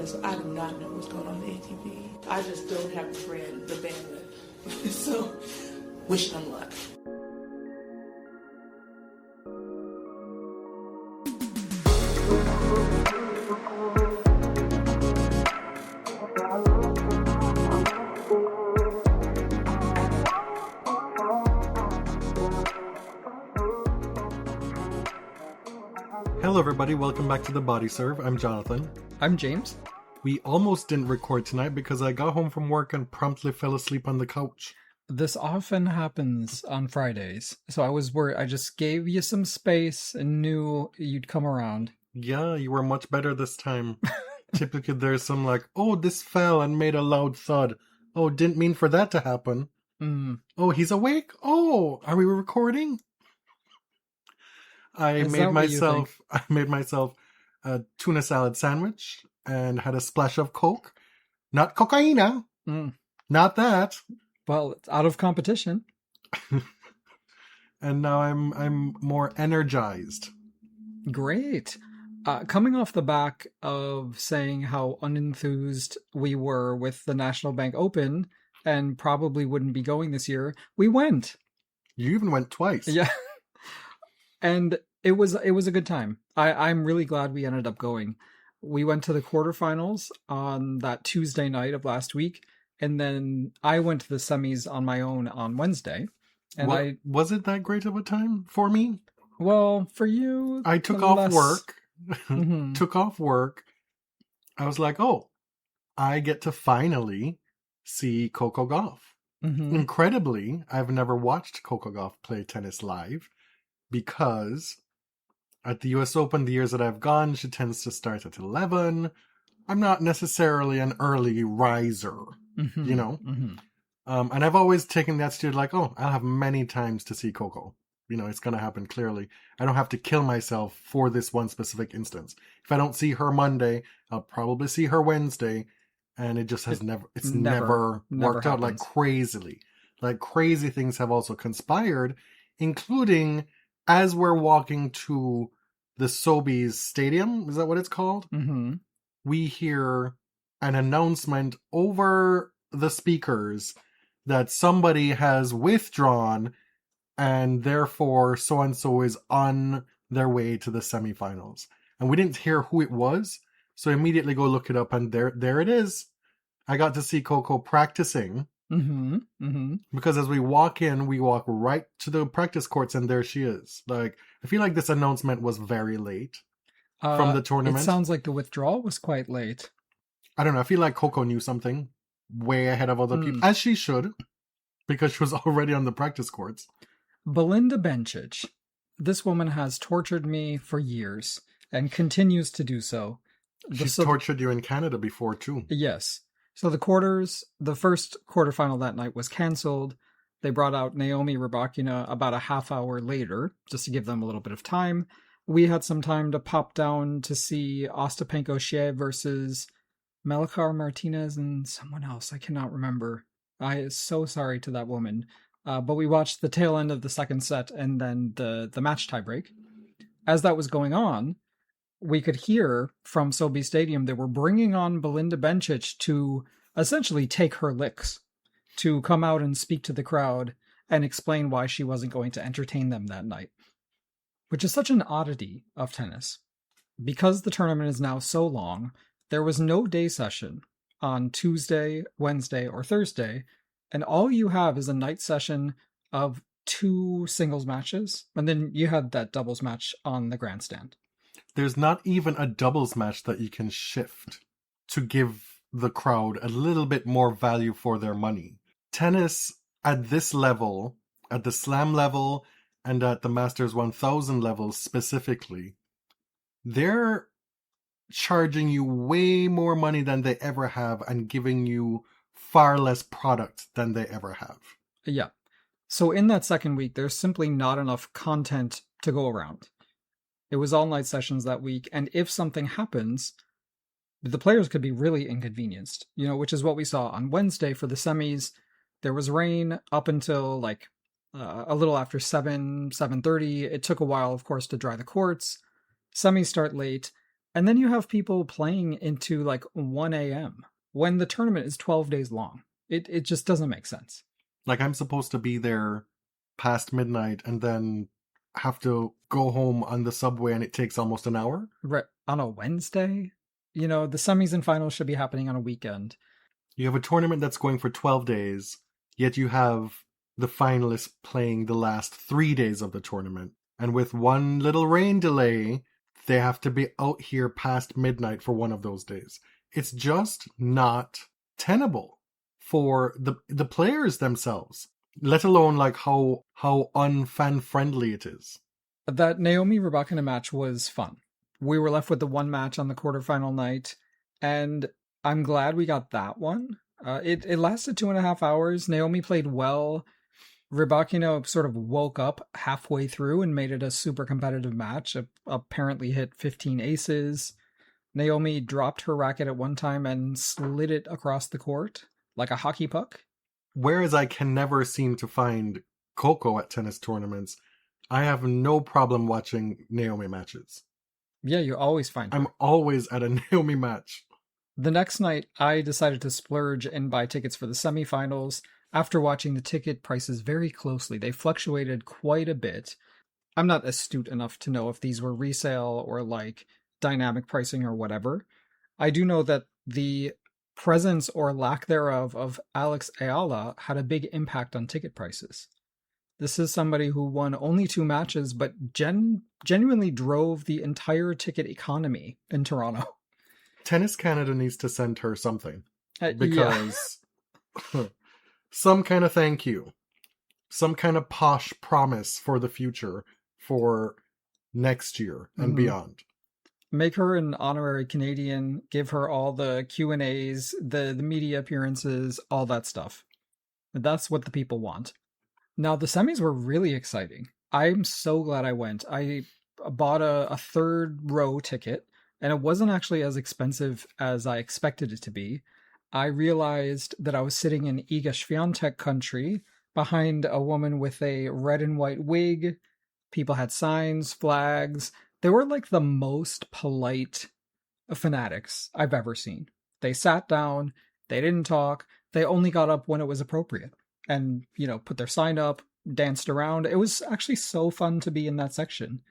So I do not know what's going on in the ATP. I just don't have the bandwidth. So, wishing them luck. Hello everybody, welcome back to the Body Serve. I'm Jonathan. I'm James. We almost didn't record tonight because I got home from work and promptly fell asleep on the couch. This often happens on Fridays, so I was worried. I just gave you some space and knew you'd come around. Yeah, you were much better this time. Typically there's some like, oh, this fell and made a loud thud. Oh, didn't mean for that to happen. Oh, he's awake? Oh, are we recording? I made myself a tuna salad sandwich and had a splash of Coke. Not cocaine. Not that. Well, it's out of competition. And now I'm more energized. Great. Coming off the back of saying how unenthused we were with the National Bank Open and probably wouldn't be going this year, we went. You even went twice. Yeah. And it was a good time. I'm really glad we ended up going. We went to the quarterfinals on that Tuesday night of last week, and then I went to the semis on my own on Wednesday. And was it that great of a time for me? Well, for you, I took off work. Took off work. I was like, oh, I get to finally see Coco Gauff. Incredibly, I've never watched Coco Gauff play tennis live because at the US Open, the years that I've gone, she tends to start at 11. I'm not necessarily an early riser, you know? And I've always taken that attitude like, oh, I'll have many times to see Coco. You know, it's going to happen clearly. I don't have to kill myself for this one specific instance. If I don't see her Monday, I'll probably see her Wednesday. And it just has never worked out like crazily. Like crazy things have also conspired, including as we're walking to the Sobeys Stadium. Is that what it's called? We hear an announcement over the speakers that somebody has withdrawn and therefore so-and-so is on their way to the semifinals. And we didn't hear who it was, so immediately go look it up, and there it is. I got to see Coco practicing. Because as we walk in, we walk right to the practice courts, and there she is. Like, I feel like this announcement was very late from the tournament. It sounds like the withdrawal was quite late. I don't know. I feel like Coco knew something way ahead of other people, as she should, because she was already on the practice courts. Belinda Bencic. This woman has tortured me for years and continues to do so. She's tortured you in Canada before, too. Yes. So the first quarterfinal that night was canceled. They brought out Naomi Rybakina about a half hour later, just to give them a little bit of time. We had some time to pop down to see Ostapenko-Shea versus Melchor Martinez and someone else. I cannot remember. I am so sorry to that woman. But we watched the tail end of the second set and then the match tiebreak. As that was going on, we could hear from Sobeys Stadium they were bringing on Belinda Bencic to essentially take her licks, to come out and speak to the crowd and explain why she wasn't going to entertain them that night, which is such an oddity of tennis. Because the tournament is now so long, there was no day session on Tuesday, Wednesday, or Thursday, and all you have is a night session of 2 singles matches, and then you had that doubles match on the grandstand. There's not even a doubles match that you can shift to give the crowd a little bit more value for their money. Tennis at this level, at the Slam level, and at the Masters 1000 level specifically, they're charging you way more money than they ever have and giving you far less product than they ever have. Yeah. So in that second week, there's simply not enough content to go around. It was all night sessions that week, and if something happens, the players could be really inconvenienced, which is what we saw on Wednesday for the semis. There was rain up until a little after 7:30. It took a while, of course, to dry the courts. Semis start late. And then you have people playing into like 1 a.m. when the tournament is 12 days long. It just doesn't make sense. Like, I'm supposed to be there past midnight and then have to go home on the subway and it takes almost an hour? Right. On a Wednesday? You know, the semis and finals should be happening on a weekend. You have a tournament that's going for 12 days, yet you have the finalists playing the last 3 days of the tournament. And with one little rain delay, they have to be out here past midnight for one of those days. It's just not tenable for the players themselves, let alone like how unfan friendly it is. That Naomi Rybakina match was fun. We were left with the one match on the quarterfinal night, and I'm glad we got that one. It lasted 2.5 hours. Naomi played well. Rybakina sort of woke up halfway through and made it a super competitive match. Apparently hit 15 aces. Naomi dropped her racket at one time and slid it across the court like a hockey puck. Whereas I can never seem to find Coco at tennis tournaments, I have no problem watching Naomi matches. Yeah, you always find her. I'm always at a Naomi match. The next night, I decided to splurge and buy tickets for the semifinals. After watching the ticket prices very closely, they fluctuated quite a bit. I'm not astute enough to know if these were resale or like dynamic pricing or whatever. I do know that the presence or lack thereof of Alex Eala had a big impact on ticket prices. This is somebody who won only 2 matches, but genuinely drove the entire ticket economy in Toronto. Tennis Canada needs to send her something. Because some kind of thank you. Some kind of posh promise for the future for next year and beyond. Make her an honorary Canadian, give her all the Q&As, the media appearances, all that stuff. That's what the people want. Now, the semis were really exciting. I'm so glad I went. I bought a third row ticket, and it wasn't actually as expensive as I expected it to be. I realized that I was sitting in Iga Swiatek Country behind a woman with a red and white wig. People had signs, flags. They were like the most polite fanatics I've ever seen. They sat down, they didn't talk, they only got up when it was appropriate. And, put their sign up, danced around. It was actually so fun to be in that section.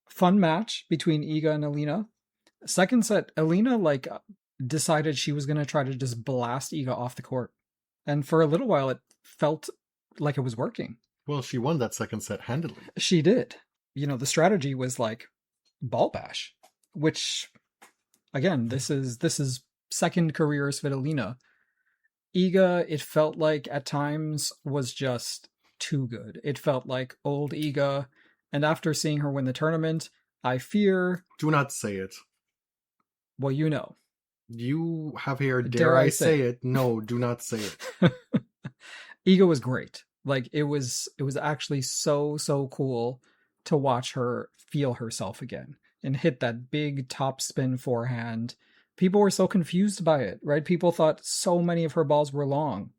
Fun match between Iga and Alina. Second set, Alina, decided she was going to try to just blast Iga off the court. And for a little while, it felt like it was working. Well, she won that second set handily. She did. The strategy was ball bash, which, again, this is second career Svitolina. Iga, it felt like at times was just too good. It felt like old Iga, and after seeing her win the tournament, I fear... Do not say it. Well, You have here, dare I say it? No, do not say it. Iga was great. It was actually so cool to watch her feel herself again and hit that big top spin forehand. People were so confused by it, right? People thought so many of her balls were long.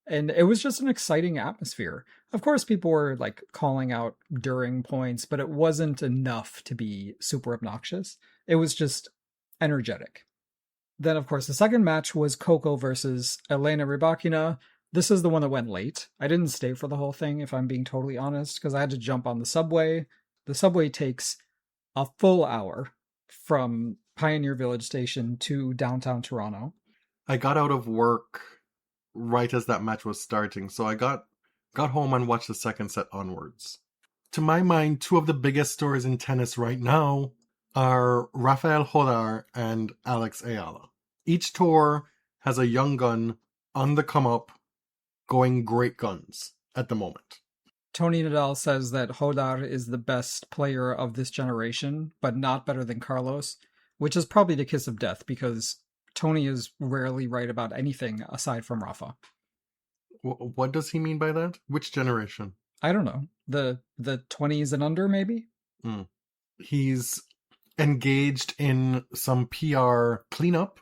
And it was just an exciting atmosphere. Of course, people were calling out during points, but it wasn't enough to be super obnoxious. It was just energetic. Then, of course, the second match was Coco versus Elena Rybakina. This is the one that went late. I didn't stay for the whole thing, if I'm being totally honest, because I had to jump on the subway. The subway takes a full hour from Pioneer Village Station to downtown Toronto. I got out of work right as that match was starting, so I got home and watched the second set onwards. To my mind, 2 of the biggest stories in tennis right now are Rafa Jodar and Alex Eala. Each tour has a young gun on the come up, going great guns at the moment. Tony Nadal says that Jodar is the best player of this generation, but not better than Carlos, which is probably the kiss of death because Tony is rarely right about anything aside from Rafa. What does he mean by that? Which generation? I don't know. The 20s and under, maybe? He's engaged in some PR cleanup.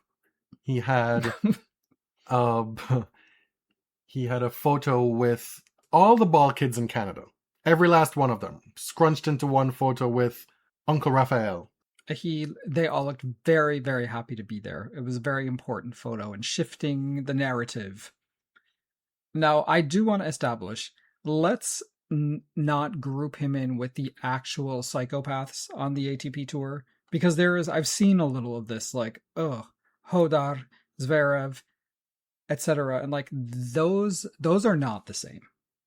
He had he had a photo with all the ball kids in Canada. Every last one of them. Scrunched into one photo with Uncle Raphael. They all looked very, very happy to be there. It was a very important photo and shifting the narrative. Now, I do want to establish, let's not group him in with the actual psychopaths on the ATP tour, because I've seen a little of this, like, Jodar, Zverev, etc. And like those are not the same.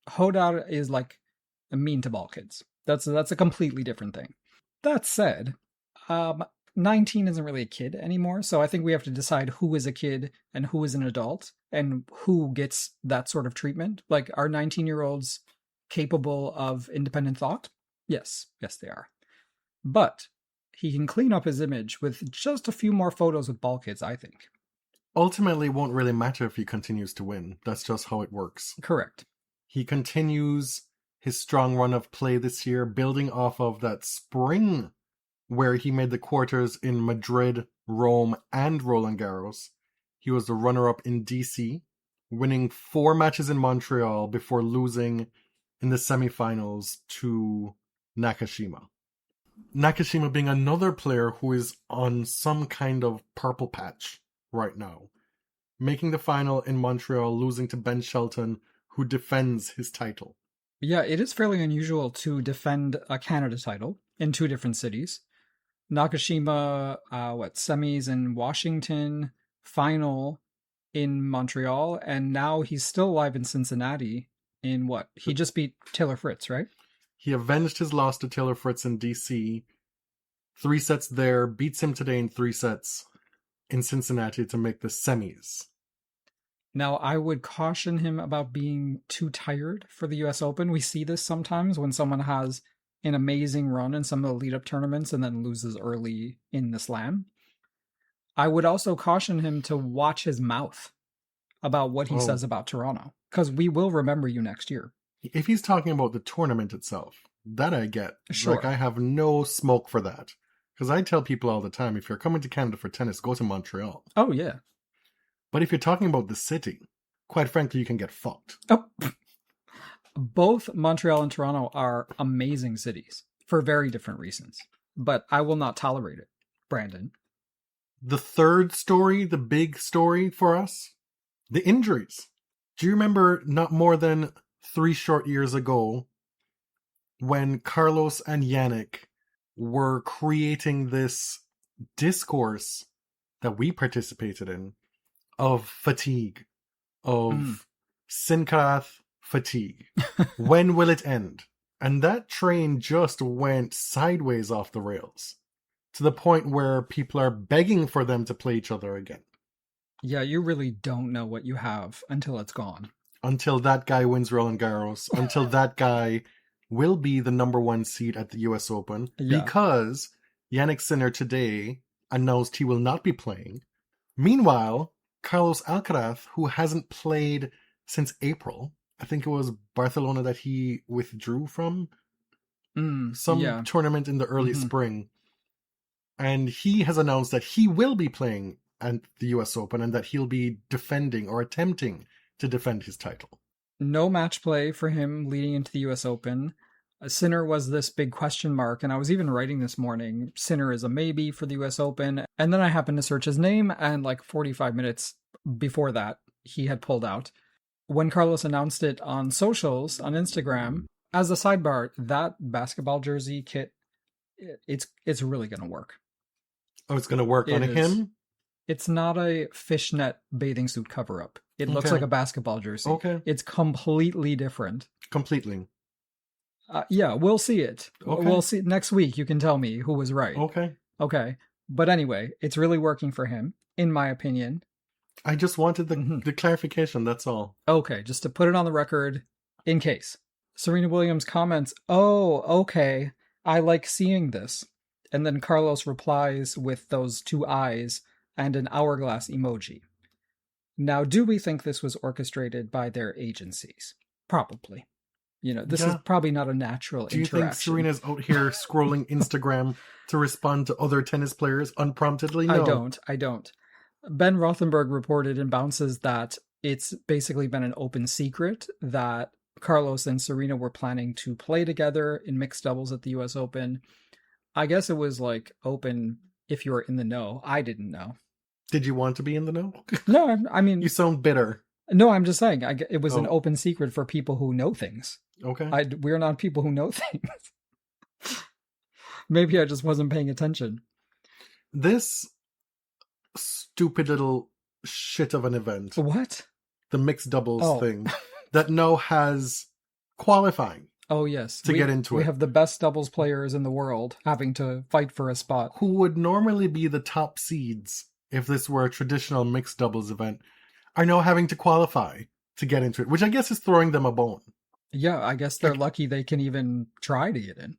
Jodar is like mean to ball kids. That's a completely different thing. That said, 19 isn't really a kid anymore, so I think we have to decide who is a kid and who is an adult and who gets that sort of treatment. Like, are 19-year-olds capable of independent thought? Yes, they are. But he can clean up his image with just a few more photos with ball kids, I think. Ultimately, it won't really matter if he continues to win. That's just how it works. Correct. He continues his strong run of play this year, building off of that spring where he made the quarters in Madrid, Rome, and Roland Garros. He was the runner-up in DC, winning 4 matches in Montreal before losing in the semifinals to Nakashima. Nakashima being another player who is on some kind of purple patch right now. Making the final in Montreal, losing to Ben Shelton, who defends his title. Yeah, it is fairly unusual to defend a Canada title in 2 different cities. Nakashima, semis in Washington, final in Montreal, and now he's still alive in Cincinnati in what? He just beat Taylor Fritz, right? He avenged his loss to Taylor Fritz in DC. 3 sets there, beats him today in 3 sets in Cincinnati to make the semis. Now, I would caution him about being too tired for the US Open. We see this sometimes when someone has an amazing run in some of the lead-up tournaments and then loses early in the slam. I would also caution him to watch his mouth about what he says about Toronto, because we will remember you next year. If he's talking about the tournament itself, that I get. Sure. Like, I have no smoke for that. Because I tell people all the time, if you're coming to Canada for tennis, go to Montreal. Oh, yeah. But if you're talking about the city, quite frankly, you can get fucked. Oh. Both Montreal and Toronto are amazing cities for very different reasons. But I will not tolerate it, Brandon. The third story, the big story for us, the injuries. Do you remember not more than 3 short years ago when Carlos and Jannik were creating this discourse that we participated in of fatigue, of Sinkath fatigue. When will it end? And that train just went sideways off the rails to the point where people are begging for them to play each other again. Yeah, you really don't know what you have until it's gone. Until that guy wins Roland Garros, until that guy will be the number 1 seed at the US Open, because Jannik Sinner today announced he will not be playing. Meanwhile, Carlos Alcaraz, who hasn't played since April, I think it was Barcelona that he withdrew from, some tournament in the early spring, and he has announced that he will be playing at the US Open and that he'll be defending or attempting to defend his title. No match play for him leading into the US Open. Sinner was this big question mark, and I was even writing this morning, Sinner is a maybe for the US Open, and then I happened to search his name, and like 45 minutes before that, he had pulled out. When Carlos announced it on socials, on Instagram, as a sidebar, that basketball jersey kit, it's really going to work. Oh, it's going to work on him? It's not a fishnet bathing suit cover-up. It looks like a basketball jersey. Okay. It's completely different. Completely. Yeah, we'll see it. Okay. We'll see next week. You can tell me who was right. Okay. But anyway, it's really working for him, in my opinion. I just wanted the clarification, that's all. Okay, just to put it on the record, in case. Serena Williams comments, "Oh, okay, I like seeing this." And then Carlos replies with those 2 eyes and an hourglass emoji. Now, do we think this was orchestrated by their agencies? Probably. This is probably not a natural interaction. Do you think Serena's out here scrolling Instagram to respond to other tennis players unpromptedly? No. I don't. Ben Rothenberg reported in Bounces that it's basically been an open secret that Carlos and Serena were planning to play together in mixed doubles at the US Open. I guess it was like open if you were in the know. I didn't know. Did you want to be in the know? No, I mean... You sound bitter. No, I'm just saying. It was an open secret for people who know things. Okay. We're not people who know things. Maybe I just wasn't paying attention. This stupid little shit of an event. What? The mixed doubles thing. That now has qualifying. Oh, yes. To get into it. We have the best doubles players in the world having to fight for a spot. Who would normally be the top seeds if this were a traditional mixed doubles event, are now having to qualify to get into it, which I guess is throwing them a bone. Yeah, I guess they're lucky they can even try to get in.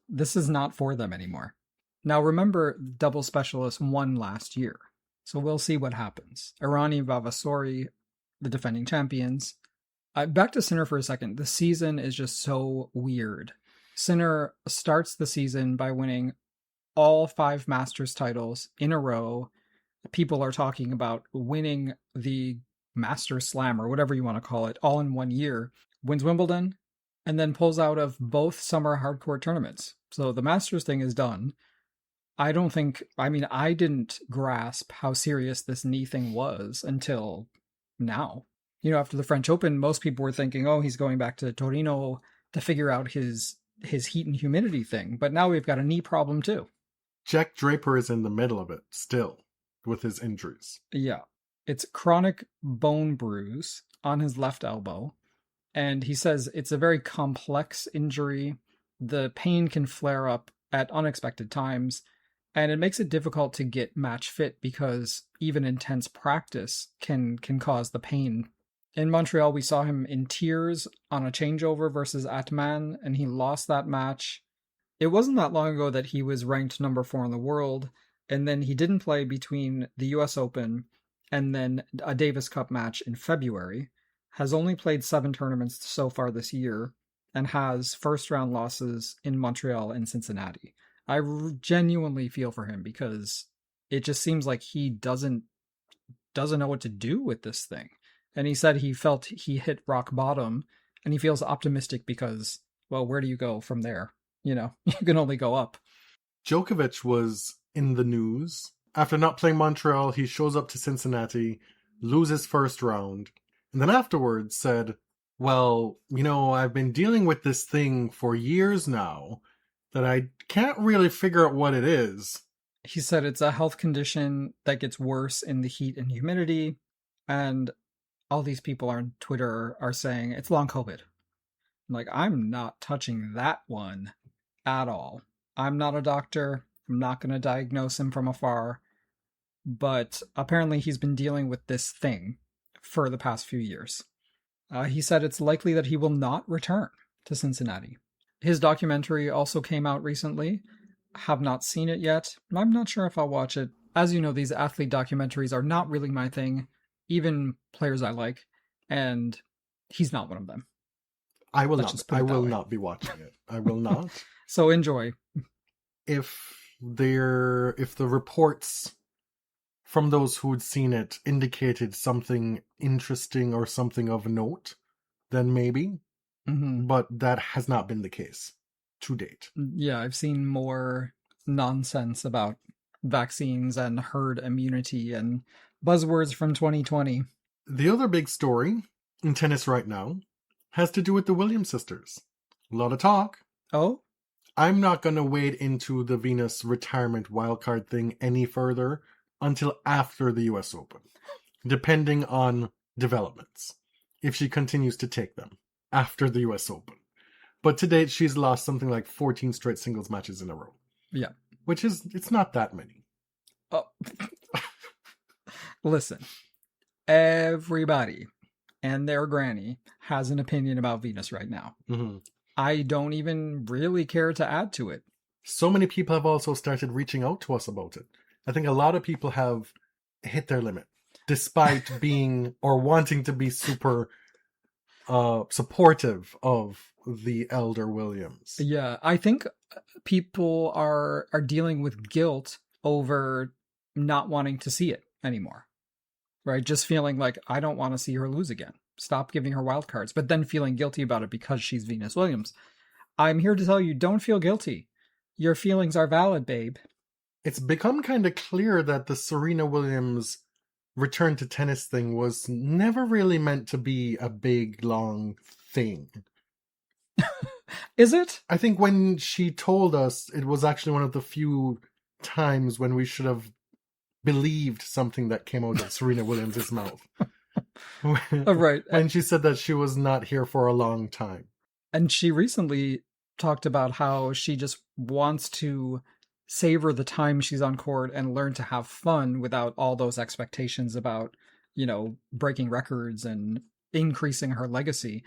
This is not for them anymore. Now remember, double specialists won last year, so we'll see what happens. Irani Vavasori, the defending champions. Back to Sinner for a second. The season is just so weird. Sinner starts the season by winning all 5 Masters titles in a row. People are talking about winning the Master Slam or whatever you want to call it all in 1 year. Wins Wimbledon and then pulls out of both summer hardcourt tournaments. So the Masters thing is done. I didn't grasp how serious this knee thing was until now. After the French Open, most people were thinking, oh, he's going back to Torino to figure out his heat and humidity thing. But now we've got a knee problem too. Jack Draper is in the middle of it still with his injuries. Yeah. It's chronic bone bruise on his left elbow. And he says it's a very complex injury. The pain can flare up at unexpected times. And it makes it difficult to get match fit because even intense practice can cause the pain. In Montreal, we saw him in tears on a changeover versus Atman, and he lost that match. It wasn't that long ago that he was ranked number 4 in the world, and then he didn't play between the US Open and then a Davis Cup match in February, has only played 7 tournaments so far this year, and has first-round losses in Montreal and Cincinnati. I genuinely feel for him because it just seems like he doesn't know what to do with this thing. And he said he felt he hit rock bottom, and he feels optimistic because, well, where do you go from there? You can only go up. Djokovic was in the news. After not playing Montreal, he shows up to Cincinnati, loses first round, and then afterwards said, well, I've been dealing with this thing for years now that I can't really figure out what it is. He said it's a health condition that gets worse in the heat and humidity, and all these people on Twitter are saying it's long COVID. I'm not touching that one at all. I'm not a doctor. I'm not going to diagnose him from afar. But apparently he's been dealing with this thing for the past few years. He said it's likely that he will not return to Cincinnati. His documentary also came out recently. Have not seen it yet. I'm not sure if I'll watch it. As you know, these athlete documentaries are not really my thing. Even players I like, and he's not one of them. I will not be watching it. I will not. So enjoy. If the reports from those who had seen it indicated something interesting or something of note, then maybe. Mm-hmm. But that has not been the case to date. Yeah, I've seen more nonsense about vaccines and herd immunity and buzzwords from 2020. The other big story in tennis right now has to do with the Williams sisters. A lot of talk. Oh? I'm not going to wade into the Venus retirement wildcard thing any further until after the US Open, depending on developments, if she continues to take them after the US Open. But to date, she's lost something like 14 straight singles matches in a row. Yeah. It's not that many. Oh. Listen, everybody and their granny has an opinion about Venus right now. Mm-hmm. I don't even really care to add to it. So many people have also started reaching out to us about it. I think a lot of people have hit their limit, despite being or wanting to be super supportive of the elder Williams. Yeah, I think people are dealing with guilt over not wanting to see it anymore. Right? Just feeling like, I don't want to see her lose again. Stop giving her wild cards, but then feeling guilty about it because she's Venus Williams. I'm here to tell you, don't feel guilty. Your feelings are valid, babe. It's become kind of clear that the Serena Williams return to tennis thing was never really meant to be a big, long thing. Is it? I think when she told us, it was actually one of the few times when we should have believed something that came out of Serena Williams' mouth. Right. When she said that she was not here for a long time. And she recently talked about how she just wants to savor the time she's on court and learn to have fun without all those expectations about, breaking records and increasing her legacy.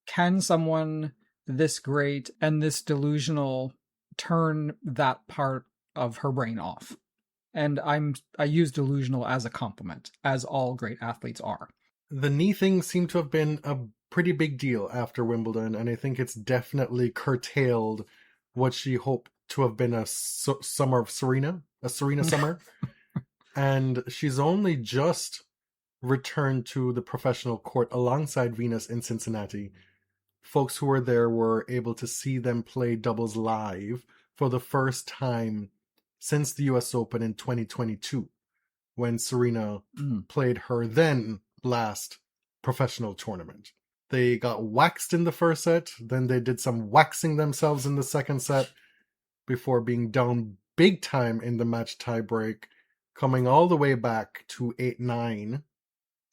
Can someone this great and this delusional turn that part of her brain off? And I use delusional as a compliment, as all great athletes are. The knee thing seemed to have been a pretty big deal after Wimbledon, and I think it's definitely curtailed what she hoped to have been a summer of Serena, a Serena summer. And she's only just returned to the professional court alongside Venus in Cincinnati. Folks who were there were able to see them play doubles live for the first time since the US Open in 2022, when Serena played her then last professional tournament. They got waxed in the first set, then they did some waxing themselves in the second set before being down big time in the match tiebreak, coming all the way back to 8-9,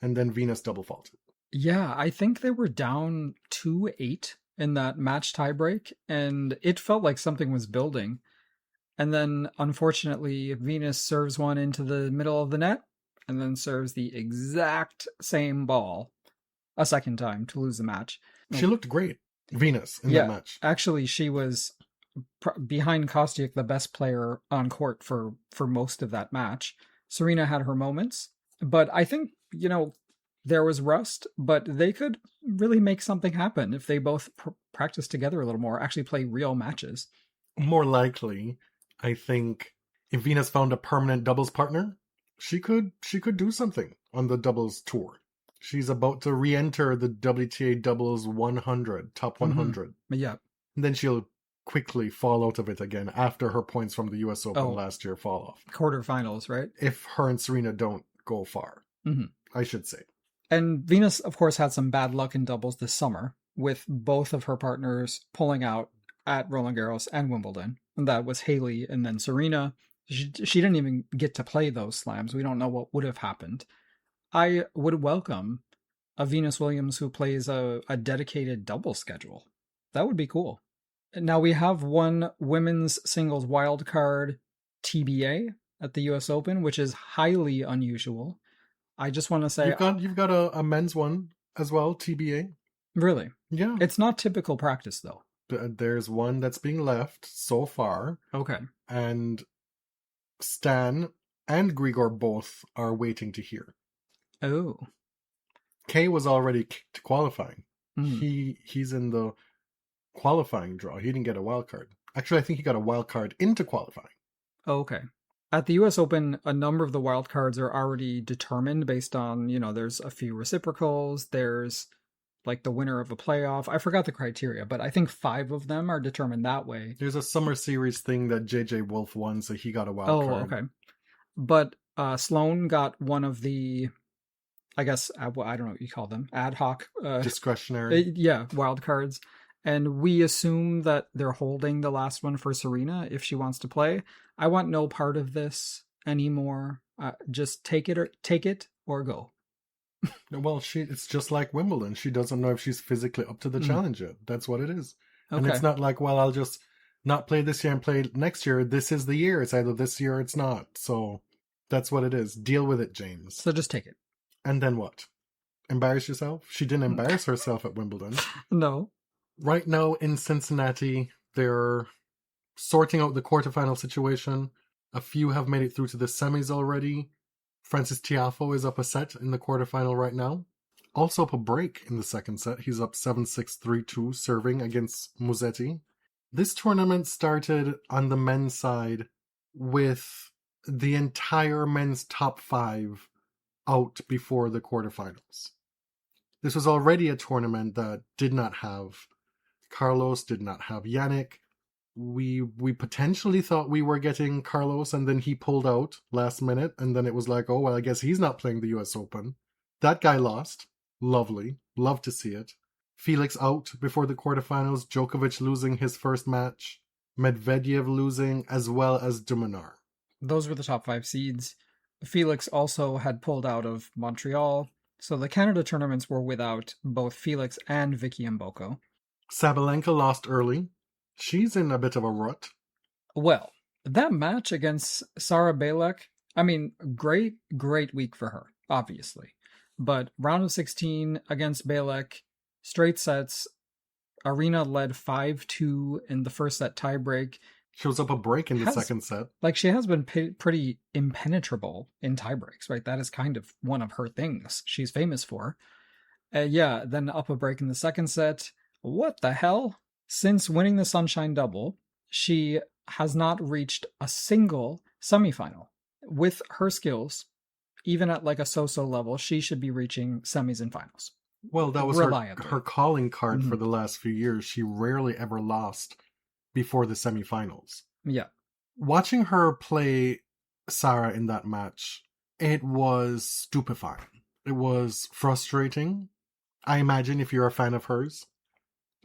and then Venus double faulted. Yeah, I think they were down 2-8 in that match tiebreak, and it felt like something was building. And then, unfortunately, Venus serves one into the middle of the net, and then serves the exact same ball a second time to lose the match. She looked great, Venus, in that match. Actually, she was, behind Kostyuk, the best player on court for most of that match. Serena had her moments, but I think, there was rust, but they could really make something happen if they both practice together a little more, actually play real matches. More likely, I think if Venus found a permanent doubles partner, she could do something on the doubles tour. She's about to re-enter the WTA doubles 100, top 100. Yeah. And then she'll quickly fall out of it again after her points from the US Open last year fall off. Quarterfinals, right? If her and Serena don't go far, I should say. And Venus, of course, had some bad luck in doubles this summer, with both of her partners pulling out at Roland Garros and Wimbledon. And that was Haley and then Serena. She didn't even get to play those slams. We don't know what would have happened. I would welcome a Venus Williams who plays a dedicated double schedule. That would be cool. Now we have one women's singles wildcard TBA at the US Open, which is highly unusual. I just want to say... You've got a men's one as well, TBA. Really? Yeah. It's not typical practice, though. There's one that's being left so far. Okay. And Stan and Grigor both are waiting to hear. Oh. Kay was already kicked qualifying. He's in the qualifying draw. He didn't get a wild card. Actually, I think he got a wild card into qualifying. Okay. At the US Open, a number of the wild cards are already determined based on, there's a few reciprocals, there's like the winner of a playoff. I forgot the criteria, but I think 5 of them are determined that way. There's a summer series thing that JJ Wolf won, so he got a wild card. Oh, okay. But Sloan got one of the, I guess, I don't know what you call them, ad hoc. Discretionary. Wild cards. And we assume that they're holding the last one for Serena if she wants to play. I want no part of this anymore. Just take it or go. Well, it's just like Wimbledon. She doesn't know if she's physically up to the challenge yet. That's what it is. Okay. And it's not like, well, I'll just not play this year and play next year. This is the year. It's either this year or it's not. So that's what it is. Deal with it, James. So just take it. And then what? Embarrass yourself? She didn't embarrass herself at Wimbledon. No. Right now in Cincinnati, they're sorting out the quarterfinal situation. A few have made it through to the semis already. Francis Tiafoe is up a set in the quarterfinal right now. Also up a break in the second set. He's up 7-6, 3-2, serving against Musetti. This tournament started on the men's side with the entire men's top 5 out before the quarterfinals. This was already a tournament that did not have Carlos, did not have Jannik. we potentially thought we were getting Carlos, and then he pulled out last minute, and then it was like, oh, well, I guess he's not playing the US Open. That guy lost. Lovely. Love to see it. Felix out before the quarterfinals, Djokovic losing his first match, Medvedev losing, as well as Duminar. Those were the top 5 seeds. Felix also had pulled out of Montreal, so the Canada tournaments were without both Felix and Vicky Mboko. Sabalenka lost early. She's in a bit of a rut. Well, that match against Sarah Balek, I mean, great week for her, obviously. But round of 16 against Balek, straight sets, Arena led 5-2 in the first set tiebreak. Shows up a break in the second set. Like, she has been pretty impenetrable in tiebreaks, right? That is kind of one of her things she's famous for. Then up a break in the second set. What the hell? Since winning the Sunshine Double, she has not reached a single semifinal. With her skills, even at like a so-so level, she should be reaching semis and finals. Well, that was her calling card for the last few years. She rarely ever lost before the semifinals. Yeah. Watching her play Sarah in that match, it was stupefying. It was frustrating. I imagine if you're a fan of hers.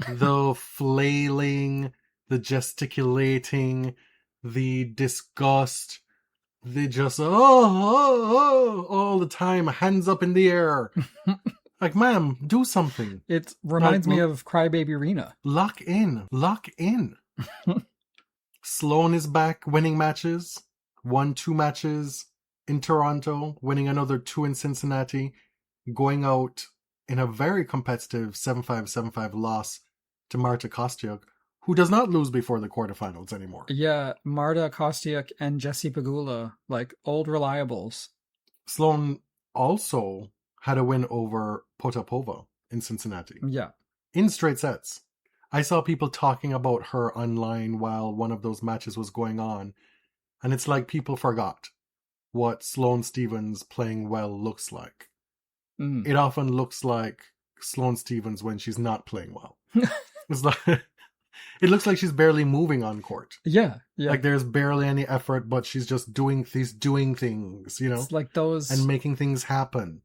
The flailing, the gesticulating, the disgust, the just, all the time, hands up in the air. Like, ma'am, do something. It reminds me of Crybaby Rena. Lock in. Sloane is back winning matches. Won 2 matches in Toronto, winning another 2 in Cincinnati, going out in a very competitive 7-5, 7-5 loss to Marta Kostyuk, who does not lose before the quarterfinals anymore. Yeah, Marta Kostyuk and Jessie Pegula, like old reliables. Sloane also had a win over Potapova in Cincinnati. Yeah. In straight sets. I saw people talking about her online while one of those matches was going on, and it's like people forgot what Sloane Stephens playing well looks like. It often looks like Sloane Stephens when she's not playing well. It's like, it looks like she's barely moving on court. Yeah. Like there's barely any effort, but she's just doing things, you know? It's like those... And making things happen.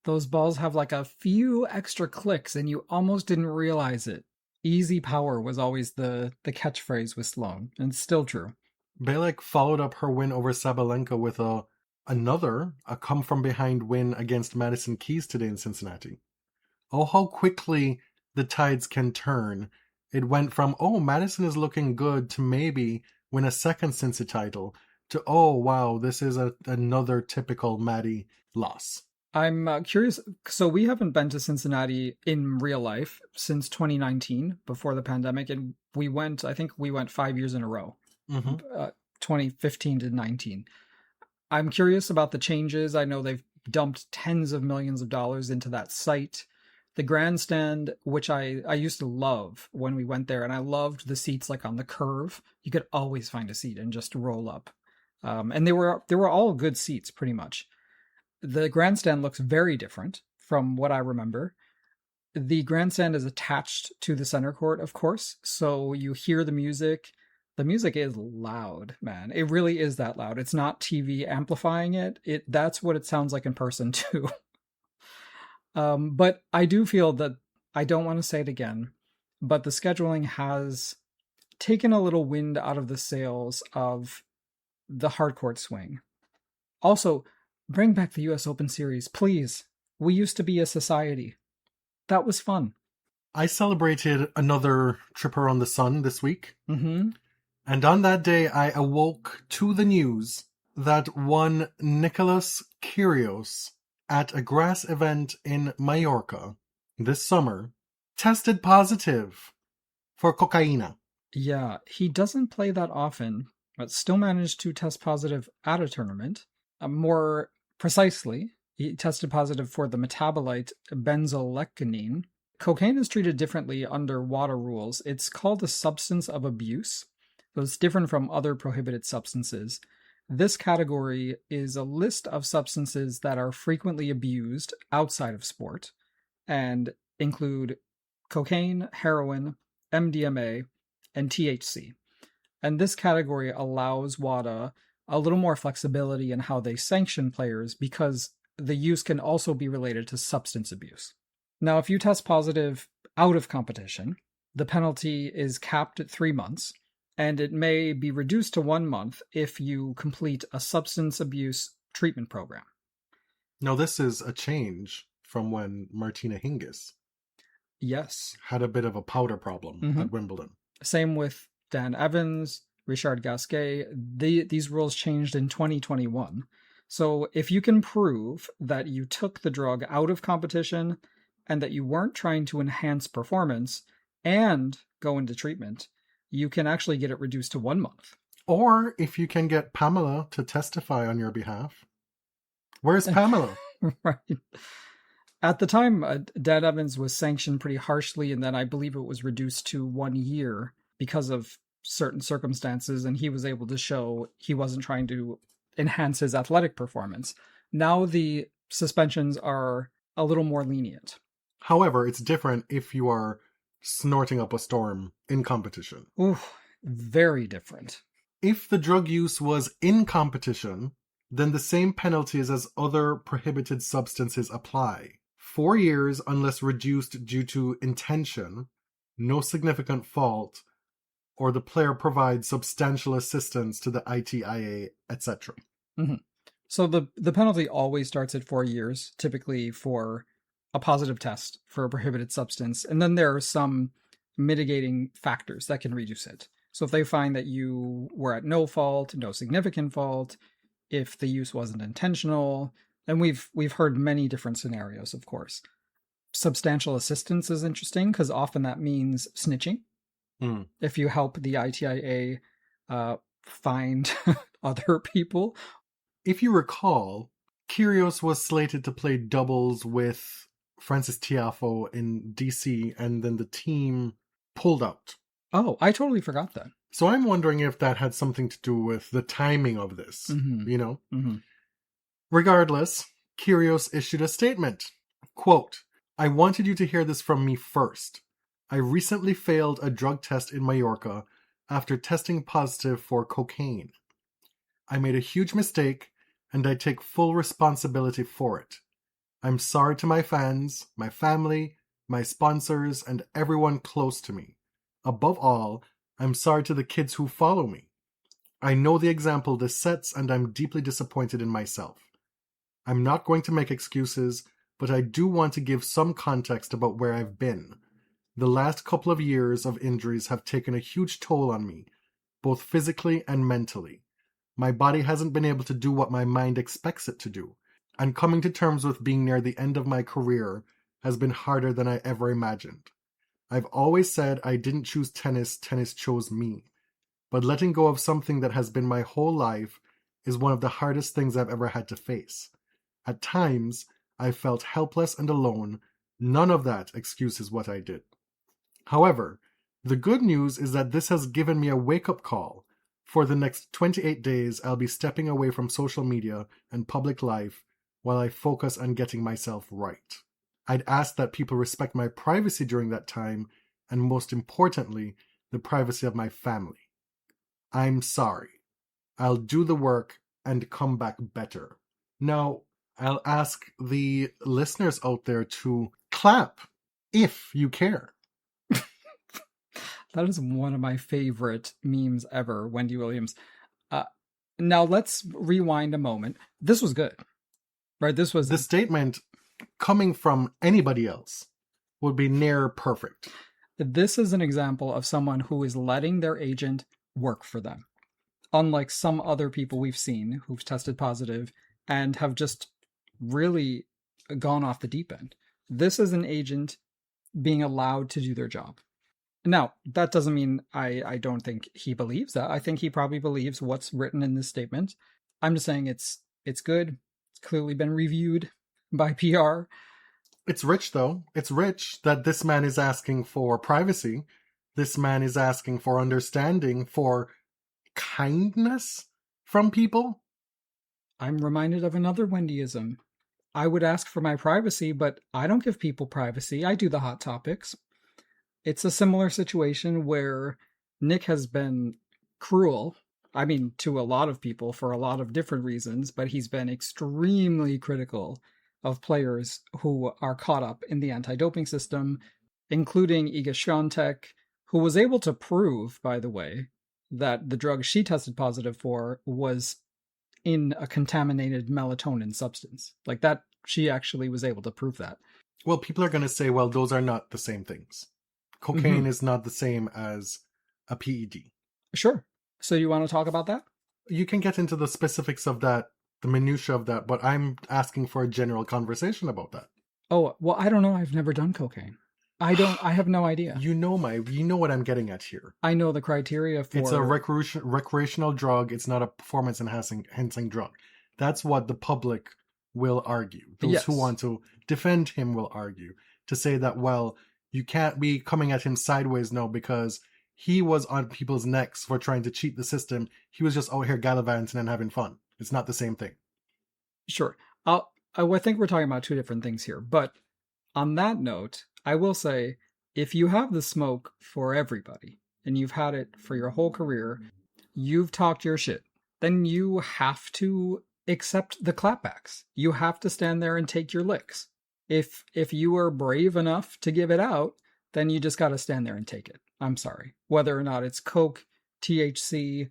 Those balls have like a few extra clicks and you almost didn't realize it. Easy power was always the catchphrase with Sloane, and it's still true. Balek followed up her win over Sabalenka with a come-from-behind win against Madison Keys today in Cincinnati. Oh, how quickly the tides can turn. It went from, oh, Madison is looking good, to maybe win a second Cincy title, to, oh, wow, this is another typical Maddie loss. I'm curious. So we haven't been to Cincinnati in real life since 2019, before the pandemic, and I think we went 5 years in a row, 2015 to 19. I'm curious about the changes. I know they've dumped tens of millions of dollars into that site. The grandstand, which I used to love when we went there, and I loved the seats like on the curve. You could always find a seat and just roll up. And they were all good seats, pretty much. The grandstand looks very different from what I remember. The grandstand is attached to the center court, of course, so you hear the music. The music is loud, man. It really is that loud. It's not TV amplifying it. That's what it sounds like in person, too. But I do feel that, I don't want to say it again, but the scheduling has taken a little wind out of the sails of the hardcourt swing. Also, bring back the US Open Series, please. We used to be a society. That was fun. I celebrated another trip around the sun this week. Mm-hmm. And on that day, I awoke to the news that one Nicholas Kyrgios at a grass event in Mallorca this summer tested positive for cocaine. Yeah, he doesn't play that often, but still managed to test positive at a tournament. More precisely, he tested positive for the metabolite benzoylecgonine. Cocaine is treated differently under WADA rules. It's called a substance of abuse, so it's different from other prohibited substances. This category is a list of substances that are frequently abused outside of sport and include cocaine, heroin, MDMA, and THC. And this category allows WADA a little more flexibility in how they sanction players because the use can also be related to substance abuse. Now, if you test positive out of competition, the penalty is capped at 3 months, and it may be reduced to 1 month if you complete a substance abuse treatment program. Now, this is a change from when Martina Hingis Yes. had a bit of a powder problem at Wimbledon. Same with Dan Evans, Richard Gasquet. These rules changed in 2021. So if you can prove that you took the drug out of competition and that you weren't trying to enhance performance and go into treatment, you can actually get it reduced to 1 month. Or if you can get Pamela to testify on your behalf. Where's Pamela? Right. At the time, Dan Evans was sanctioned pretty harshly, and then I believe it was reduced to 1 year because of certain circumstances, and he was able to show he wasn't trying to enhance his athletic performance. Now the suspensions are a little more lenient. However, it's different if you are snorting up a storm in competition. Ooh, very different. If the drug use was in competition, then the same penalties as other prohibited substances apply. 4 years unless reduced due to intention, no significant fault, or the player provides substantial assistance to the ITIA, etc. Mm-hmm. So the penalty always starts at 4 years, typically for a positive test for a prohibited substance. And then there are some mitigating factors that can reduce it. So if they find that you were at no fault, no significant fault, if the use wasn't intentional, and we've heard many different scenarios, of course. Substantial assistance is interesting because often that means snitching. If you help the ITIA find other people. If you recall, Kyrgios was slated to play doubles with Francis Tiafoe in DC, and then the team pulled out. Oh, I totally forgot that. So I'm wondering if that had something to do with the timing of this, you know? Regardless, Kyrgios issued a statement. Quote, "I wanted you to hear this from me first. I recently failed a drug test in Mallorca after testing positive for cocaine. I made a huge mistake, and I take full responsibility for it. I'm sorry to my fans, my family, my sponsors, and everyone close to me. Above all, I'm sorry to the kids who follow me. I know the example this sets, and I'm deeply disappointed in myself. I'm not going to make excuses, but I do want to give some context about where I've been. The last couple of years of injuries have taken a huge toll on me, both physically and mentally. My body hasn't been able to do what my mind expects it to do, and coming to terms with being near the end of my career has been harder than I ever imagined. I've always said I didn't choose tennis, tennis chose me. But letting go of something that has been my whole life is one of the hardest things I've ever had to face. At times, I felt helpless and alone. None of that excuses what I did. However, the good news is that this has given me a wake-up call. For the next 28 days, I'll be stepping away from social media and public life while I focus on getting myself right. I'd ask that people respect my privacy during that time, and most importantly, the privacy of my family. I'm sorry. I'll do the work and come back better." Now, I'll ask the listeners out there to clap if you care. That is one of my favorite memes ever, Wendy Williams. Now let's rewind a moment. This was good, right? This was... The statement coming from anybody else would be near perfect. This is an example of someone who is letting their agent work for them. Unlike some other people we've seen who've tested positive and have just really gone off the deep end. This is an agent being allowed to do their job. Now, that doesn't mean I don't think he believes that. I think he probably believes what's written in this statement. I'm just saying it's good. It's clearly been reviewed by PR. It's rich, though. It's rich that this man is asking for privacy. This man is asking for understanding, for kindness from people. I'm reminded of another Wendyism. I would ask for my privacy, but I don't give people privacy. I do the hot topics. It's a similar situation where Nick has been cruel. I mean, to a lot of people for a lot of different reasons, but he's been extremely critical of players who are caught up in the anti-doping system, including Iga Swiatek, who was able to prove, by the way, that the drug she tested positive for was in a contaminated melatonin substance. Like that, she actually was able to prove that. Well, people are going to say, well, those are not the same things. Cocaine is not the same as a PED. Sure. So you want to talk about that? You can get into the specifics of that, the minutiae of that, but I'm asking for a general conversation about that. Oh, well, I don't know. I've never done cocaine. I have no idea. You know what I'm getting at here. I know the criteria for... It's a recreational drug. It's not a performance enhancing drug. That's what the public will argue. Those who want to defend him will argue. To say that, well, you can't be coming at him sideways now because he was on people's necks for trying to cheat the system. He was just out here gallivanting and having fun. It's not the same thing. Sure. I think we're talking about two different things here. But on that note, I will say, if you have the smoke for everybody, and you've had it for your whole career, you've talked your shit, then you have to accept the clapbacks. You have to stand there and take your licks. If you are brave enough to give it out, then you just got to stand there and take it. I'm sorry. Whether or not it's coke, THC,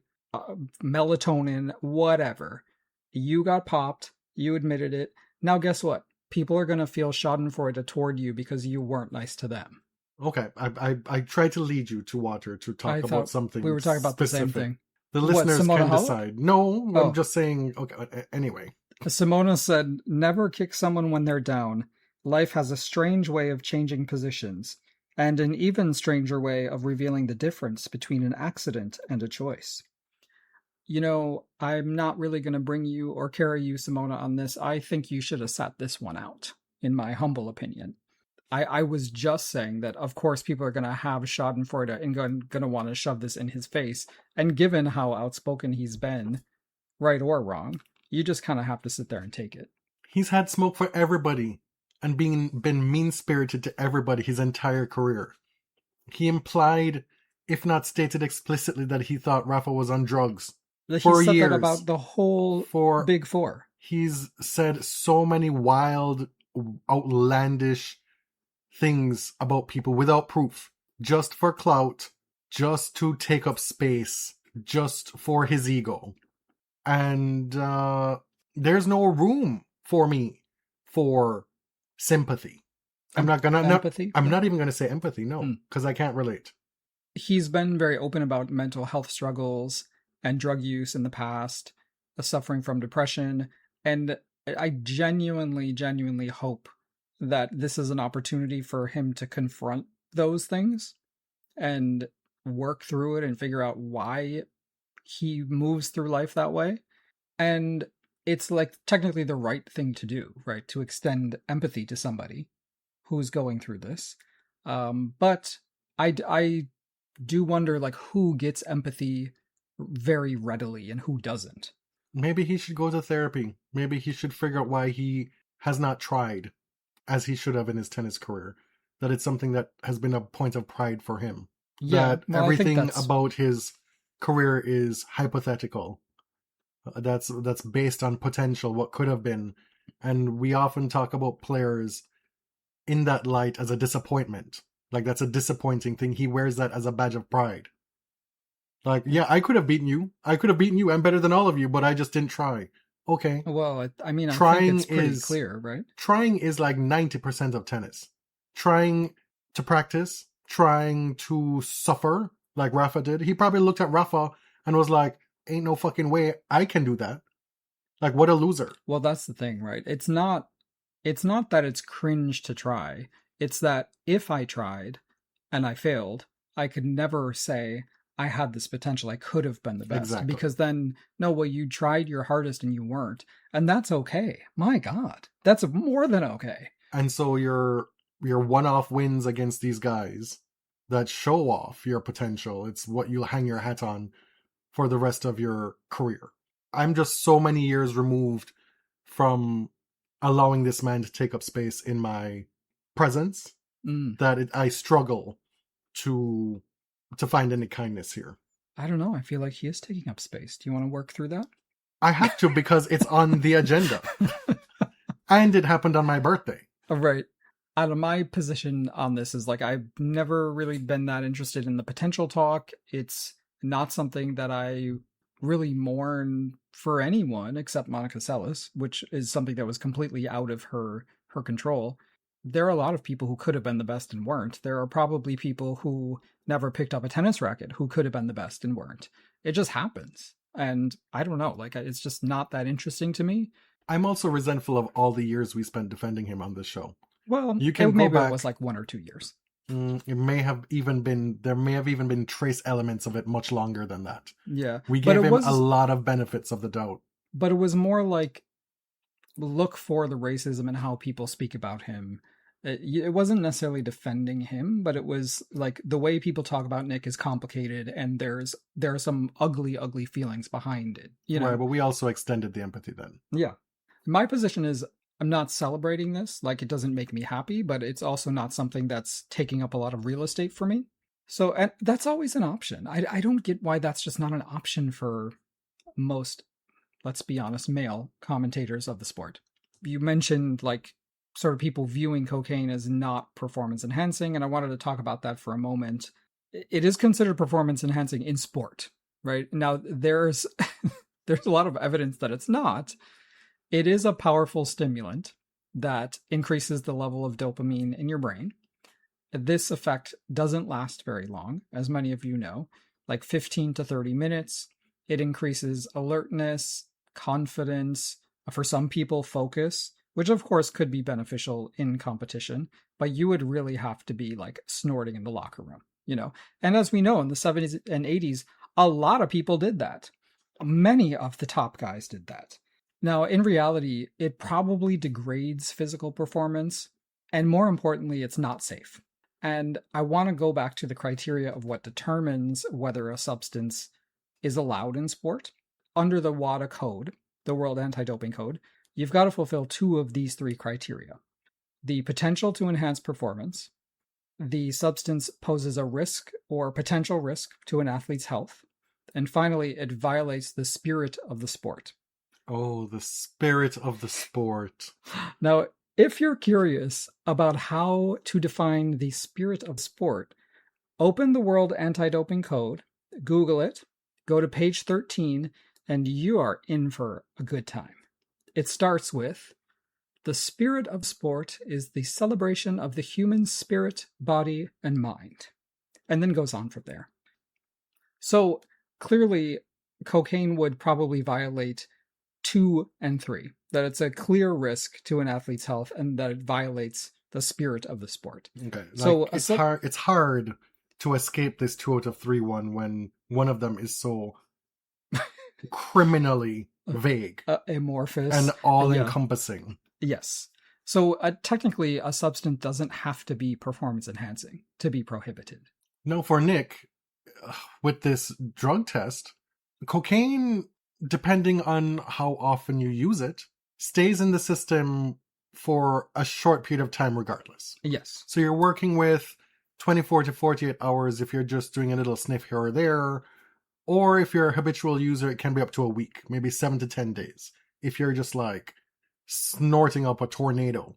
melatonin, whatever. You got popped. You admitted it. Now guess what? People are going to feel schadenfreude toward you because you weren't nice to them. Okay. I tried to lead you to water to talk about something. We were talking about specific. the same thing. The listeners Simona can Halep? decide. No, I'm just saying, okay, anyway. Simona said, never kick someone when they're down. Life has a strange way of changing positions, and an even stranger way of revealing the difference between an accident and a choice. You know, I'm not really going to bring you or carry you, Simona, on this. I think you should have sat this one out, in my humble opinion. I was just saying that, of course, people are going to have schadenfreude and going to want to shove this in his face. And given how outspoken he's been, right or wrong, you just kind of have to sit there and take it. He's had smoke for everybody and been mean-spirited to everybody his entire career. He implied, if not stated explicitly, that he thought Rafa was on drugs for said years. That about the whole Big Four. He's said so many wild, outlandish things about people without proof, just for clout, just to take up space, just for his ego. And there's no room for me for sympathy. I'm not even going to say empathy, no, because I can't relate. He's been very open about mental health struggles and drug use in the past, suffering from depression, and I genuinely hope that this is an opportunity for him to confront those things and work through it and figure out why he moves through life that way. And it's like technically the right thing to do, right? To extend empathy to somebody who's going through this. But I do wonder, like, who gets empathy very readily and who doesn't. Maybe he should go to therapy. Maybe he should figure out why he has not tried as he should have in his tennis career. That it's something that has been a point of pride for him. Yeah, that everything about his career is hypothetical. That's based on potential, what could have been. And we often talk about players in that light as a disappointment. Like, that's a disappointing thing. He wears that as a badge of pride. Like, yeah, I could have beaten you. I'm better than all of you, but I just didn't try. Okay. Well, I think it's pretty clear, right? Trying is like 90% of tennis. Trying to practice, trying to suffer, like Rafa did. He probably looked at Rafa and was like, ain't no fucking way I can do that. Like, what a loser. Well, that's the thing, right? It's not that it's cringe to try. It's that if I tried and I failed, I could never say I had this potential. I could have been the best. Exactly. Because then, no, well, you tried your hardest and you weren't. And that's okay. My God. That's more than okay. And so your one-off wins against these guys that show off your potential, it's what you'll hang your hat on for the rest of your career. I'm just so many years removed from allowing this man to take up space in my presence that I struggle to find any kindness here. I don't know. I feel like he is taking up space. Do you want to work through that? I have to because it's on the agenda. And it happened on my birthday. Right. Out of my position on this is like, I've never really been that interested in the potential talk. It's not something that I really mourn for anyone except Monica Seles, which is something that was completely out of her control. There are a lot of people who could have been the best and weren't. There are probably people who never picked up a tennis racket who could have been the best and weren't. It just happens. And I don't know, like, it's just not that interesting to me. I'm also resentful of all the years we spent defending him on this show. Well, you can maybe go back, it was like 1 or 2 years. It may have even been, there may have even been trace elements of it much longer than that. Yeah. We gave him a lot of benefits of the doubt. But it was more like, look for the racism and how people speak about him. It wasn't necessarily defending him, but it was like the way people talk about Nick is complicated, and there are some ugly, ugly feelings behind it. You know? Right, but we also extended the empathy then. Yeah. My position is, I'm not celebrating this. Like, it doesn't make me happy, but it's also not something that's taking up a lot of real estate for me. So, and that's always an option. I don't get why that's just not an option for most, let's be honest, male commentators of the sport. You mentioned, like, sort of people viewing cocaine as not performance enhancing, and I wanted to talk about that for a moment. It is considered performance enhancing in sport, right? Now, there's a lot of evidence that it's not. It is a powerful stimulant that increases the level of dopamine in your brain. This effect doesn't last very long, as many of you know, like 15 to 30 minutes. It increases alertness, confidence, for some people, focus, which of course could be beneficial in competition, but you would really have to be like snorting in the locker room, you know? And as we know, in the 70s and 80s, a lot of people did that. Many of the top guys did that. Now, in reality, it probably degrades physical performance, and more importantly, it's not safe. And I want to go back to the criteria of what determines whether a substance is allowed in sport. Under the WADA code, the World Anti-Doping Code, you've got to fulfill 2 of these 3 criteria. The potential to enhance performance, the substance poses a risk or potential risk to an athlete's health, and finally, it violates the spirit of the sport. Oh, the spirit of the sport. Now, if you're curious about how to define the spirit of sport, open the World Anti-Doping Code, Google it, go to page 13, and you are in for a good time. It starts with, the spirit of sport is the celebration of the human spirit, body, and mind. And then goes on from there. So, clearly, cocaine would probably violate 2 and 3, that it's a clear risk to an athlete's health and that it violates the spirit of the sport. Okay. So it's hard to escape this 2 out of 3 one when one of them is so criminally vague, amorphous, and all-encompassing. Yes. So technically, a substance doesn't have to be performance enhancing to be prohibited. No, for Nick, with this drug test, cocaine, depending on how often you use it, stays in the system for a short period of time regardless. Yes. So you're working with 24 to 48 hours if you're just doing a little sniff here or there. Or if you're a habitual user, it can be up to a week, maybe 7 to 10 days. If you're just like snorting up a tornado,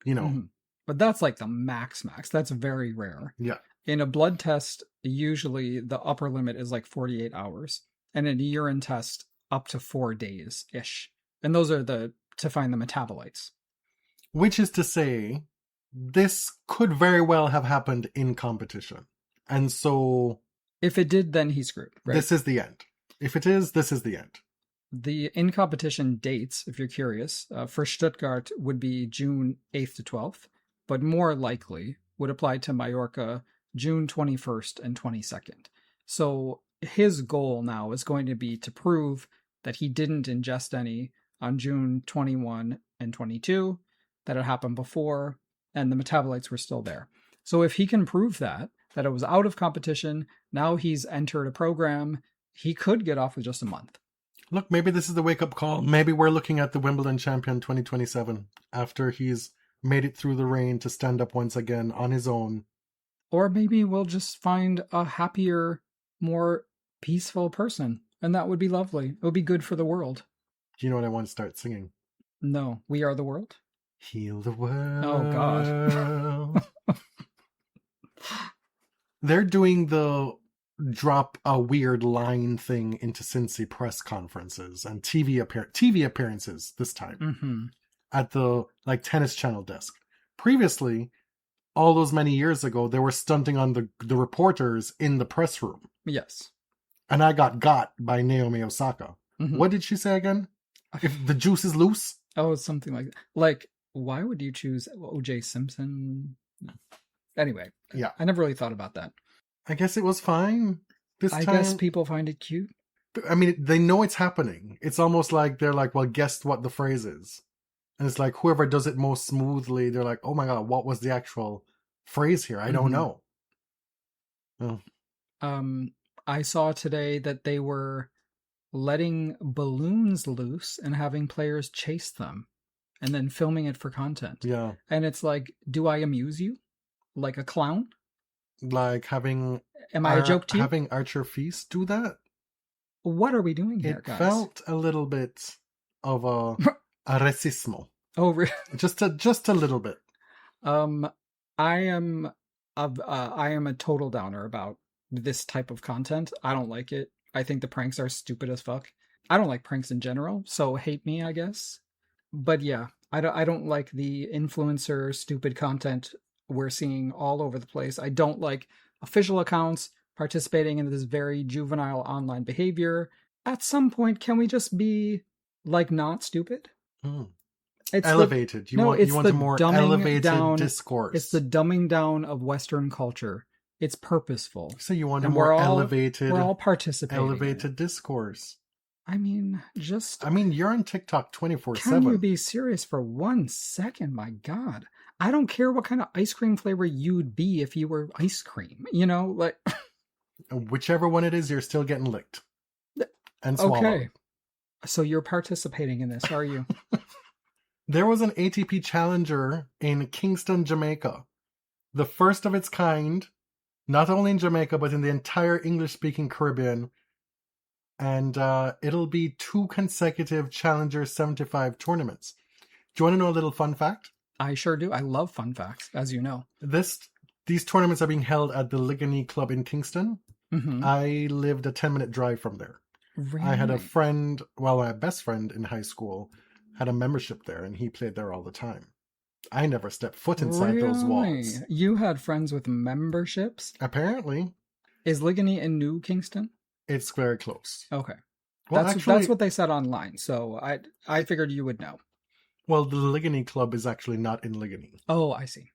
you know. Mm-hmm. But that's like the max. That's very rare. Yeah. In a blood test, usually the upper limit is like 48 hours. And in a urine test, up to 4 days-ish. And those are to find the metabolites. Which is to say, this could very well have happened in competition. And so... if it did, then he's screwed, right? This is the end. If it is, this is the end. The in-competition dates, if you're curious, for Stuttgart would be June 8th to 12th, but more likely would apply to Mallorca June 21st and 22nd. So his goal now is going to be to prove that he didn't ingest any on June 21 and 22, that it happened before, and the metabolites were still there. So if he can prove that it was out of competition, now he's entered a program, he could get off with just a month. Look, maybe this is the wake-up call. Maybe we're looking at the Wimbledon champion 2027 after he's made it through the rain to stand up once again on his own. Or maybe we'll just find a happier, more peaceful person. And that would be lovely. It would be good for the world. Do you know what I want to start singing? No, We Are the World? Heal the world. Oh, God. They're doing the drop a weird line thing into Cincy press conferences and TV appearances this time at the tennis channel desk. Previously, all those many years ago, they were stunting on the reporters in the press room. Yes. And I got by Naomi Osaka. What did she say again? If the juice is loose? Oh, it's something like that. Like, why would you choose O.J. Simpson? No. Anyway, yeah, I never really thought about that. I guess it was fine this time. I guess people find it cute. I mean, they know it's happening. It's almost like they're like, well, guess what the phrase is. And it's like, whoever does it most smoothly, they're like, oh my God, what was the actual phrase here? I don't know. Oh. I saw today that they were letting balloons loose and having players chase them and then filming it for content. Yeah. And it's like, do I amuse you? Like a clown? Like having... Am I a joke to you? Having Archer Feast do that? What are we doing here, guys? It felt a little bit of a racismo. Oh, really? Just a little bit. I am a total downer about this type of content. I don't like it. I think the pranks are stupid as fuck. I don't like pranks in general, so hate me, I guess. But yeah, I don't like the influencer stupid content we're seeing all over the place. I don't like official accounts participating in this very juvenile online behavior. At some point, can we just be not stupid? It's elevated. You want a more elevated discourse. It's the dumbing down of Western culture. It's purposeful. So you want a more elevated... We're all participating. Elevated discourse. I mean, you're on TikTok 24/7. Can you be serious for 1 second? My God. I don't care what kind of ice cream flavor you'd be if you were ice cream. Whichever one it is, you're still getting licked. And swallowed. Okay. So you're participating in this, are you? There was an ATP Challenger in Kingston, Jamaica. The first of its kind, not only in Jamaica, but in the entire English-speaking Caribbean. And it'll be 2 consecutive Challenger 75 tournaments. Do you want to know a little fun fact? I sure do. I love fun facts, as you know. These tournaments are being held at the Ligony Club in Kingston. I lived a 10-minute drive from there. Really? I had a friend, my best friend in high school, had a membership there, and he played there all the time. I never stepped foot inside those walls. You had friends with memberships? Apparently. Is Ligony in New Kingston? It's very close. Okay. Well, that's what they said online, so I figured you would know. Well, the Ligony Club is actually not in Ligony. Oh, I see.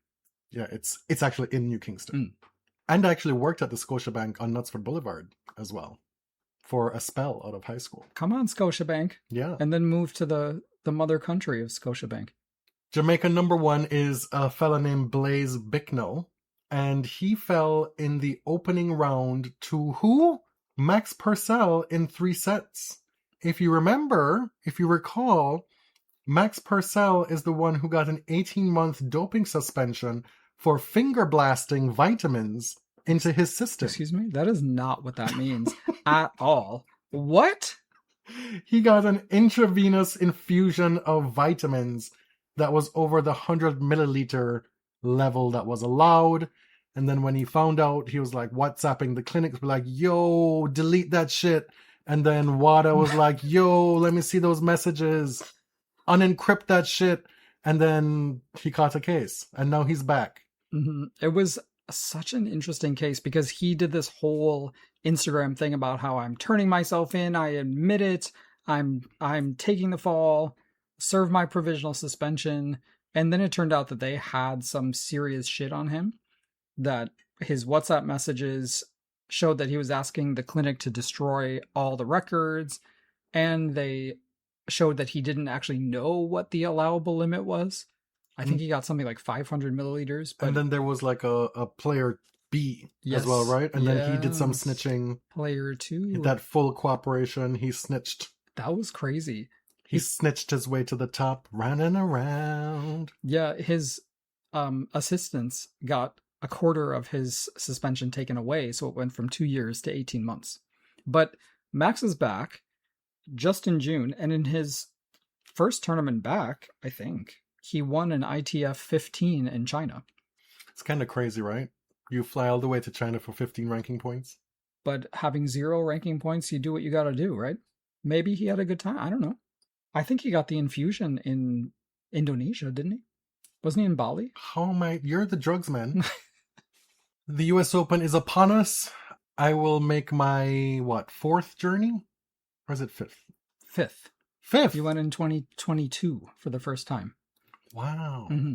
Yeah, it's actually in New Kingston. And I actually worked at the Scotiabank on Knutsford Boulevard as well for a spell out of high school. Come on, Scotiabank. Yeah. And then move to the mother country of Scotiabank. Jamaica number 1 is a fella named Blaise Bicknell, and he fell in the opening round to who? Max Purcell in 3 sets. If you recall, Max Purcell is the one who got an 18-month doping suspension for finger blasting vitamins into his system. Excuse me? That is not what that means at all. What? He got an intravenous infusion of vitamins that was over the 100 milliliter level that was allowed. And then when he found out, he was like WhatsApping the clinics, were like, yo, delete that shit. And then WADA was like, yo, let me see those messages. Unencrypt that shit. And then he caught a case. And now he's back. It was such an interesting case because he did this whole Instagram thing about how I'm turning myself in. I admit it. I'm taking the fall. Serve my provisional suspension. And then it turned out that they had some serious shit on him. That his WhatsApp messages showed that he was asking the clinic to destroy all the records. And they showed that he didn't actually know what the allowable limit was. I think he got something like 500 milliliters. But... And then there was like a player B as well, right? And then he did some snitching. Player 2. That full cooperation, he snitched. That was crazy. He snitched his way to the top, running around. Yeah, his assistants got a quarter of his suspension taken away, so it went from 2 years to 18 months. But Max is back just in June, and in his first tournament back, I think, he won an ITF 15 in China. It's kind of crazy, right? You fly all the way to China for 15 ranking points. But having 0 ranking points, you do what you got to do, right? Maybe he had a good time. I don't know. I think he got the infusion in Indonesia, didn't he? Wasn't he in Bali? How am I? You're the drugs man. The US Open is upon us. I will make my, 4th journey? Or is it 5th? 5th. 5th? You went in 2022 for the first time. Wow. Mm-hmm.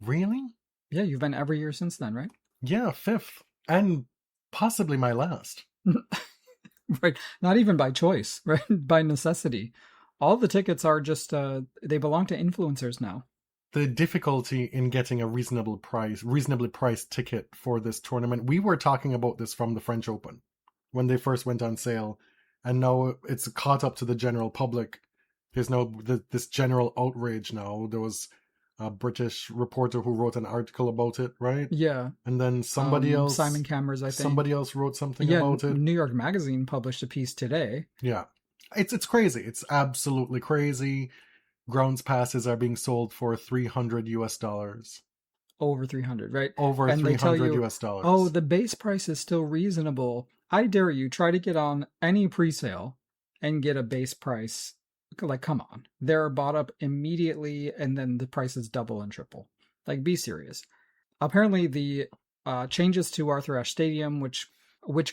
Really? Yeah, you've been every year since then, right? Yeah, 5th. And possibly my last. Right. Not even by choice, right? By necessity. All the tickets are just, they belong to influencers now. The difficulty in getting a reasonably priced ticket for this tournament. We were talking about this from the French Open when they first went on sale, and now it's caught up to the general public. There's this general outrage now. There was a British reporter who wrote an article about it, right? Yeah. And then somebody else, Simon Cameras, I think. Somebody else wrote something about it. New York Magazine published a piece today. Yeah. It's crazy. It's absolutely crazy. Grounds passes are being sold for $300. Over 300, right? Over and $300. Oh, the base price is still reasonable. I dare you, try to get on any pre-sale and get a base price. Like, come on. They're bought up immediately, and then the prices double and triple. Like, be serious. Apparently, the changes to Arthur Ashe Stadium, which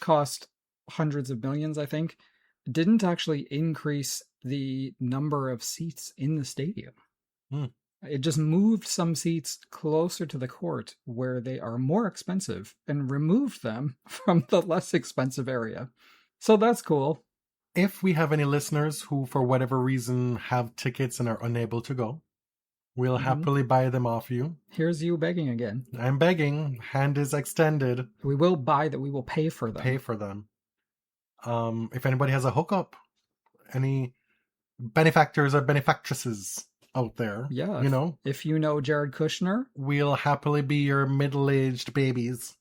cost hundreds of millions, I think, didn't actually increase the number of seats in the stadium. It just moved some seats closer to the court where they are more expensive and removed them from the less expensive area. So that's cool. If we have any listeners who, for whatever reason, have tickets and are unable to go, we'll happily buy them off you. Here's you begging again. I'm begging. Hand is extended. We will buy that. We will pay for them. Pay for them. If anybody has a hookup, any benefactors or benefactresses out there, yeah, you know, if you know Jared Kushner, we'll happily be your middle-aged babies.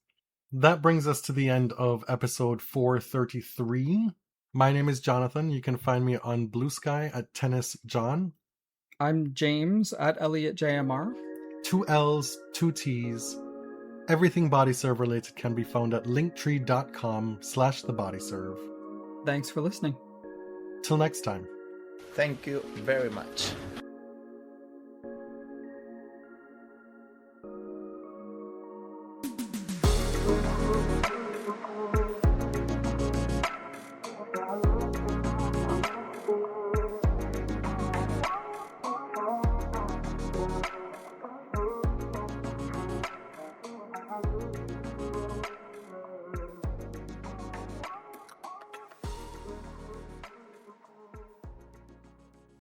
That brings us to the end of episode 433. My name is Jonathan. You can find me on Blue Sky at Tennis John. I'm James at Elliot JMR. 2 L's, 2 T's. Everything BodyServe related can be found at linktree.com/thebodyserve. Thanks for listening. Till next time. Thank you very much.